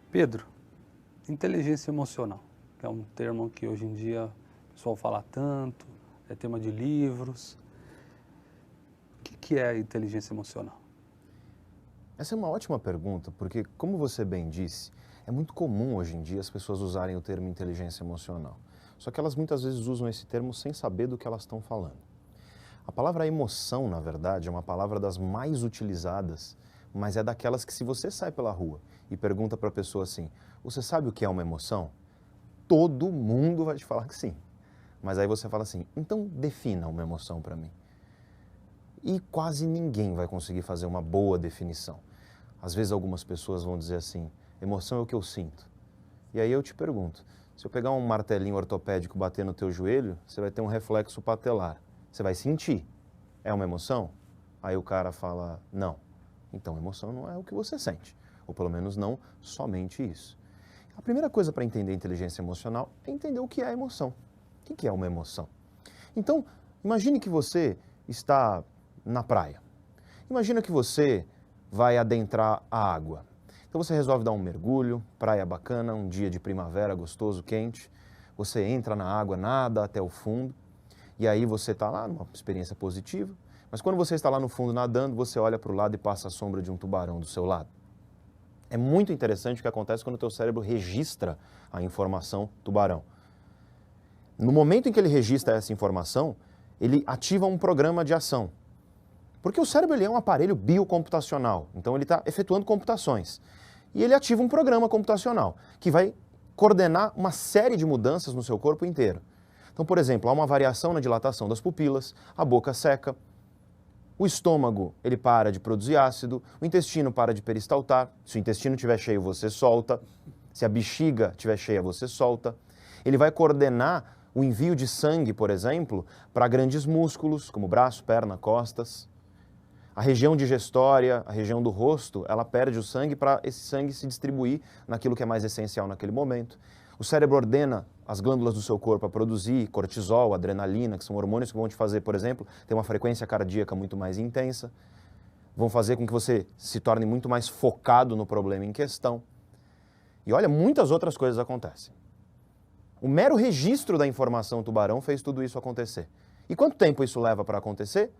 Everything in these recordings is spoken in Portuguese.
Pedro, inteligência emocional, que é um termo que hoje em dia o pessoal fala tanto, é tema de livros. O que é a inteligência emocional? Essa é uma ótima pergunta, porque, como você bem disse, é muito comum hoje em dia as pessoas usarem o termo inteligência emocional. Só que elas muitas vezes usam esse termo sem saber do que elas estão falando. A palavra emoção, na verdade, é uma palavra das mais utilizadas, mas é daquelas que, se você sai pela rua e pergunta para a pessoa assim: você sabe o que é uma emoção? Todo mundo vai te falar que sim. Mas aí você fala assim: então defina uma emoção para mim. E quase ninguém vai conseguir fazer uma boa definição. Às vezes algumas pessoas vão dizer assim: emoção é o que eu sinto. E aí eu te pergunto, se eu pegar um martelinho ortopédico e bater no teu joelho, você vai ter um reflexo patelar. Você vai sentir. É uma emoção? Aí o cara fala: não. Então emoção não é o que você sente. Ou pelo menos não somente isso. A primeira coisa para entender inteligência emocional é entender o que é emoção. O que é uma emoção? Então, imagine que você está na praia. Imagina que você vai adentrar a água. Então você resolve dar um mergulho, praia bacana, um dia de primavera gostoso, quente. Você entra na água, nada até o fundo, e aí você está lá numa experiência positiva. Mas quando você está lá no fundo nadando, você olha para o lado e passa a sombra de um tubarão do seu lado. É muito interessante o que acontece quando o teu cérebro registra a informação tubarão. No momento em que ele registra essa informação, ele ativa um programa de ação. Porque o cérebro ele é um aparelho biocomputacional, então ele está efetuando computações. E ele ativa um programa computacional que vai coordenar uma série de mudanças no seu corpo inteiro. Então, por exemplo, há uma variação na dilatação das pupilas, a boca seca, o estômago ele para de produzir ácido, o intestino para de peristaltar, se o intestino estiver cheio você solta, se a bexiga estiver cheia você solta. Ele vai coordenar o envio de sangue, por exemplo, para grandes músculos, como braço, perna, costas. A região digestória, a região do rosto, ela perde o sangue para esse sangue se distribuir naquilo que é mais essencial naquele momento. O cérebro ordena as glândulas do seu corpo a produzir cortisol, adrenalina, que são hormônios que vão te fazer, por exemplo, ter uma frequência cardíaca muito mais intensa, vão fazer com que você se torne muito mais focado no problema em questão. E olha, muitas outras coisas acontecem. O mero registro da informação tubarão fez tudo isso acontecer. E quanto tempo isso leva para acontecer?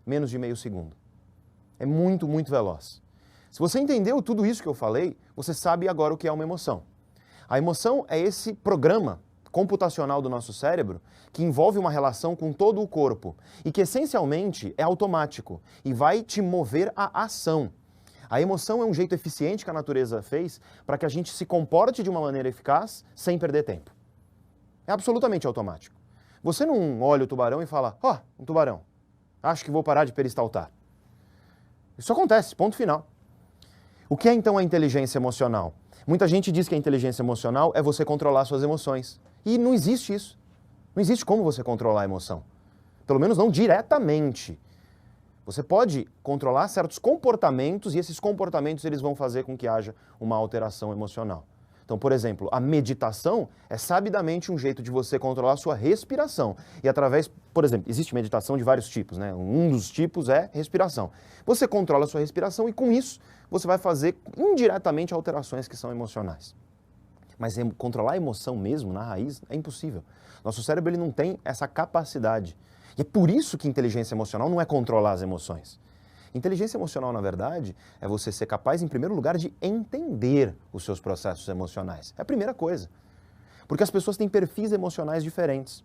Menos de meio segundo. É muito, muito veloz. Se você entendeu tudo isso que eu falei, você sabe agora o que é uma emoção. A emoção é esse programa computacional do nosso cérebro que envolve uma relação com todo o corpo e que essencialmente é automático e vai te mover à ação. A emoção é um jeito eficiente que a natureza fez para que a gente se comporte de uma maneira eficaz sem perder tempo. É absolutamente automático. Você não olha o tubarão e fala: ó, um tubarão, acho que vou parar de peristaltar. Isso acontece, ponto final. O que é então a inteligência emocional? Muita gente diz que a inteligência emocional é você controlar suas emoções. E não existe isso. Não existe como você controlar a emoção. Pelo menos não diretamente. Você pode controlar certos comportamentos e esses comportamentos eles vão fazer com que haja uma alteração emocional. Então, por exemplo, a meditação é sabidamente um jeito de você controlar a sua respiração. E através, por exemplo, existe meditação de vários tipos, né? Um dos tipos é respiração. Você controla a sua respiração e com isso você vai fazer indiretamente alterações que são emocionais. Mas controlar a emoção mesmo, na raiz, é impossível. Nosso cérebro ele não tem essa capacidade. E é por isso que inteligência emocional não é controlar as emoções. Inteligência emocional, na verdade, é você ser capaz, em primeiro lugar, de entender os seus processos emocionais. É a primeira coisa. Porque as pessoas têm perfis emocionais diferentes.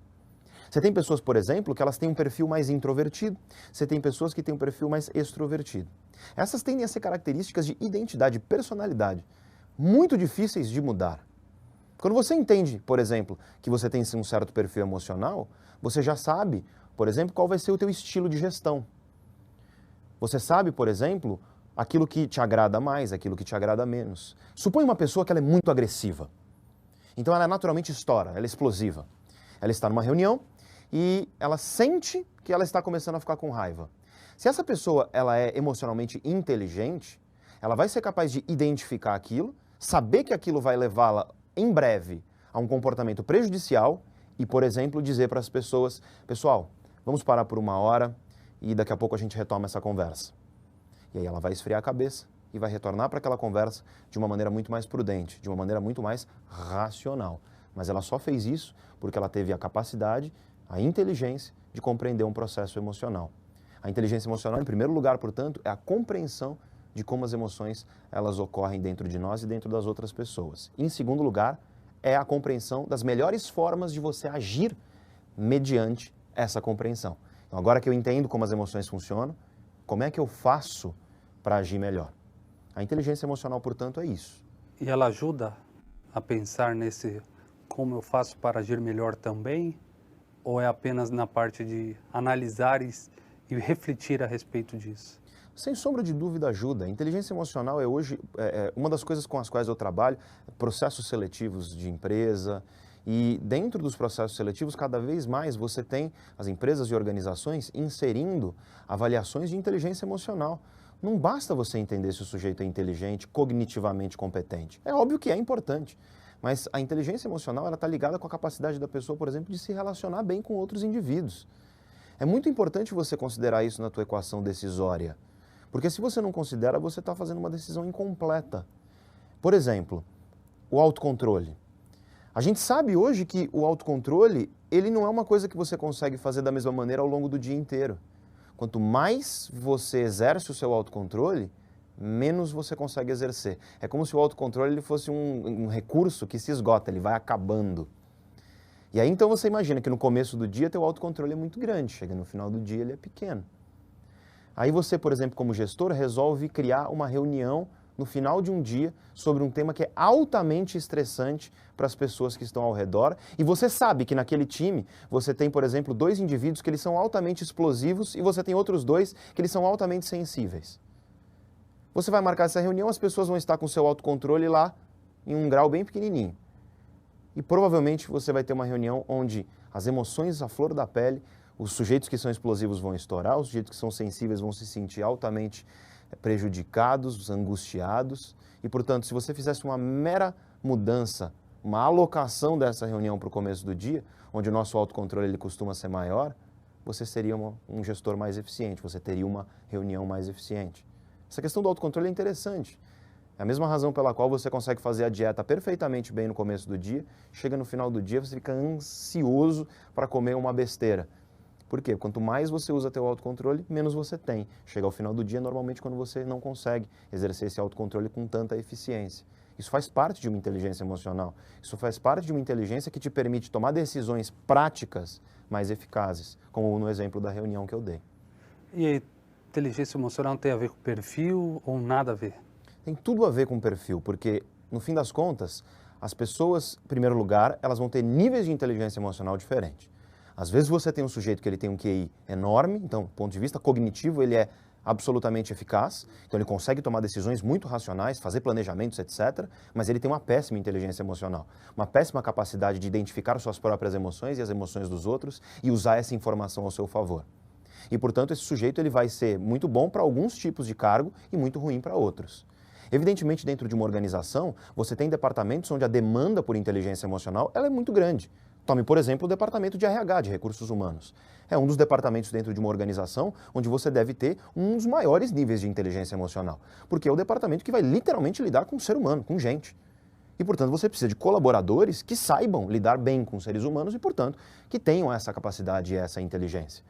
Você tem pessoas, por exemplo, que elas têm um perfil mais introvertido. Você tem pessoas que têm um perfil mais extrovertido. Essas tendem a ser características de identidade e personalidade muito difíceis de mudar. Quando você entende, por exemplo, que você tem um certo perfil emocional, você já sabe, por exemplo, qual vai ser o teu estilo de gestão. Você sabe, por exemplo, aquilo que te agrada mais, aquilo que te agrada menos. Suponha uma pessoa que ela é muito agressiva. Então ela naturalmente estoura, ela é explosiva. Ela está numa reunião e ela sente que ela está começando a ficar com raiva. Se essa pessoa ela é emocionalmente inteligente, ela vai ser capaz de identificar aquilo, saber que aquilo vai levá-la em breve a um comportamento prejudicial e, por exemplo, dizer para as pessoas: pessoal, vamos parar por uma hora e daqui a pouco a gente retoma essa conversa. E aí ela vai esfriar a cabeça, e vai retornar para aquela conversa de uma maneira muito mais prudente, de uma maneira muito mais racional. Mas ela só fez isso porque ela teve a capacidade, a inteligência de compreender um processo emocional. A inteligência emocional, em primeiro lugar, portanto, é a compreensão de como as emoções elas ocorrem dentro de nós e dentro das outras pessoas. Em segundo lugar, é a compreensão das melhores formas de você agir mediante essa compreensão. Então, agora que eu entendo como as emoções funcionam, como é que eu faço para agir melhor? A inteligência emocional, portanto, é isso. E ela ajuda a pensar nesse como eu faço para agir melhor também? Ou é apenas na parte de analisar e refletir a respeito disso? Sem sombra de dúvida ajuda. A inteligência emocional é hoje uma das coisas com as quais eu trabalho, processos seletivos de empresa. E dentro dos processos seletivos, cada vez mais você tem as empresas e organizações inserindo avaliações de inteligência emocional. Não basta você entender se o sujeito é inteligente, cognitivamente competente. É óbvio que é importante, mas a inteligência emocional está ligada com a capacidade da pessoa, por exemplo, de se relacionar bem com outros indivíduos. É muito importante você considerar isso na tua equação decisória, porque se você não considera, você está fazendo uma decisão incompleta. Por exemplo, o autocontrole. A gente sabe hoje que o autocontrole, ele não é uma coisa que você consegue fazer da mesma maneira ao longo do dia inteiro. Quanto mais você exerce o seu autocontrole, menos você consegue exercer. É como se o autocontrole ele fosse um recurso que se esgota, ele vai acabando. E aí então você imagina que no começo do dia teu autocontrole é muito grande, chega no final do dia ele é pequeno. Aí você, por exemplo, como gestor, resolve criar uma reunião no final de um dia sobre um tema que é altamente estressante para as pessoas que estão ao redor. E você sabe que naquele time você tem, por exemplo, 2 indivíduos que eles são altamente explosivos e você tem outros 2 que eles são altamente sensíveis. Você vai marcar essa reunião, as pessoas vão estar com o seu autocontrole lá em um grau bem pequenininho. E provavelmente você vai ter uma reunião onde as emoções à flor da pele, os sujeitos que são explosivos vão estourar, os sujeitos que são sensíveis vão se sentir altamente prejudicados, angustiados. E, portanto, se você fizesse uma mera mudança, uma alocação dessa reunião para o começo do dia, onde o nosso autocontrole ele costuma ser maior, você seria um gestor mais eficiente, você teria uma reunião mais eficiente. Essa questão do autocontrole é interessante. É a mesma razão pela qual você consegue fazer a dieta perfeitamente bem no começo do dia, chega no final do dia, você fica ansioso para comer uma besteira. Por quê? Quanto mais você usa teu autocontrole, menos você tem. Chega ao final do dia, normalmente, quando você não consegue exercer esse autocontrole com tanta eficiência. Isso faz parte de uma inteligência emocional. Isso faz parte de uma inteligência que te permite tomar decisões práticas mais eficazes, como no exemplo da reunião que eu dei. E a inteligência emocional tem a ver com perfil ou nada a ver? Tem tudo a ver com perfil, porque, no fim das contas, as pessoas, em primeiro lugar, elas vão ter níveis de inteligência emocional diferentes. Às vezes você tem um sujeito que ele tem um QI enorme, então, do ponto de vista cognitivo, ele é absolutamente eficaz, então ele consegue tomar decisões muito racionais, fazer planejamentos, etc., mas ele tem uma péssima inteligência emocional, uma péssima capacidade de identificar suas próprias emoções e as emoções dos outros e usar essa informação ao seu favor. E, portanto, esse sujeito ele vai ser muito bom para alguns tipos de cargo e muito ruim para outros. Evidentemente, dentro de uma organização, você tem departamentos onde a demanda por inteligência emocional ela é muito grande. Tome, por exemplo, o departamento de RH, de recursos humanos. É um dos departamentos dentro de uma organização onde você deve ter um dos maiores níveis de inteligência emocional, porque é o departamento que vai literalmente lidar com o ser humano, com gente. E, portanto, você precisa de colaboradores que saibam lidar bem com seres humanos e, portanto, que tenham essa capacidade e essa inteligência.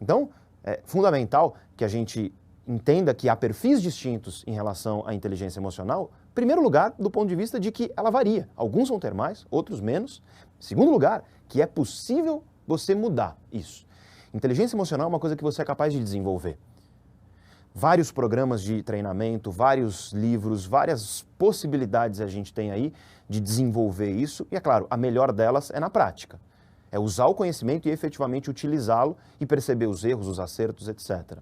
Então, é fundamental que a gente entenda que há perfis distintos em relação à inteligência emocional. Em primeiro lugar, do ponto de vista de que ela varia. Alguns vão ter mais, outros menos. Em segundo lugar, que é possível você mudar isso. Inteligência emocional é uma coisa que você é capaz de desenvolver. Vários programas de treinamento, vários livros, várias possibilidades a gente tem aí de desenvolver isso. E, é claro, a melhor delas é na prática. É usar o conhecimento e efetivamente utilizá-lo e perceber os erros, os acertos, etc.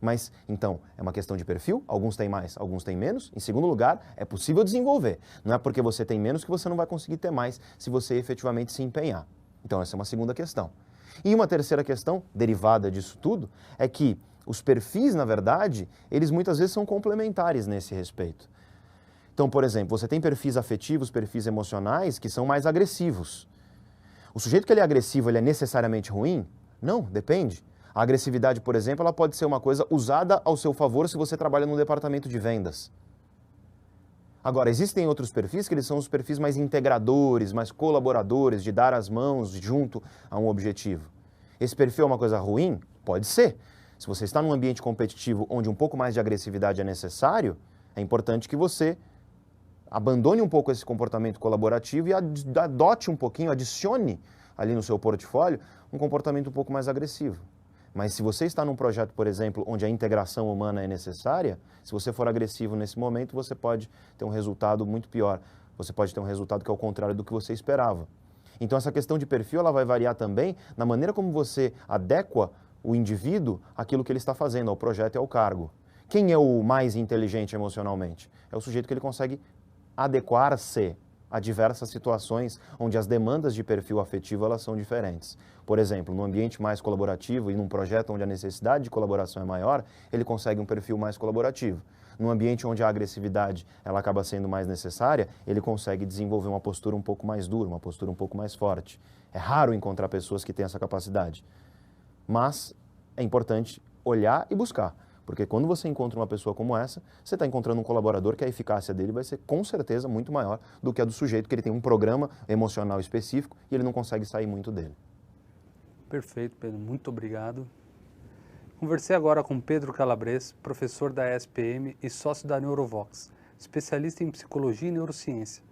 Mas, então, é uma questão de perfil, alguns têm mais, alguns têm menos. Em segundo lugar, é possível desenvolver. Não é porque você tem menos que você não vai conseguir ter mais se você efetivamente se empenhar. Então, essa é uma segunda questão. E uma terceira questão, derivada disso tudo, é que os perfis, na verdade, eles muitas vezes são complementares nesse respeito. Então, por exemplo, você tem perfis afetivos, perfis emocionais que são mais agressivos. O sujeito que ele é agressivo, ele é necessariamente ruim? Não, depende. A agressividade, por exemplo, ela pode ser uma coisa usada ao seu favor se você trabalha no departamento de vendas. Agora, existem outros perfis que eles são os perfis mais integradores, mais colaboradores, de dar as mãos junto a um objetivo. Esse perfil é uma coisa ruim? Pode ser. Se você está num ambiente competitivo onde um pouco mais de agressividade é necessário, é importante que você abandone um pouco esse comportamento colaborativo e adote um pouquinho, adicione ali no seu portfólio um comportamento um pouco mais agressivo. Mas se você está num projeto, por exemplo, onde a integração humana é necessária, se você for agressivo nesse momento, você pode ter um resultado muito pior. Você pode ter um resultado que é o contrário do que você esperava. Então essa questão de perfil ela vai variar também na maneira como você adequa o indivíduo àquilo que ele está fazendo, ao projeto e ao cargo. Quem é o mais inteligente emocionalmente? É o sujeito que ele consegue adequar-se a diversas situações onde as demandas de perfil afetivo elas são diferentes. Por exemplo, num ambiente mais colaborativo e num projeto onde a necessidade de colaboração é maior, ele consegue um perfil mais colaborativo. Num ambiente onde a agressividade ela acaba sendo mais necessária, ele consegue desenvolver uma postura um pouco mais dura, uma postura um pouco mais forte. É raro encontrar pessoas que têm essa capacidade. Mas é importante olhar e buscar. Porque quando você encontra uma pessoa como essa, você está encontrando um colaborador que a eficácia dele vai ser com certeza muito maior do que a do sujeito que ele tem um programa emocional específico e ele não consegue sair muito dele. Perfeito, Pedro. Muito obrigado. Conversei agora com Pedro Calabres, professor da ESPM e sócio da Neurovox, especialista em psicologia e neurociência.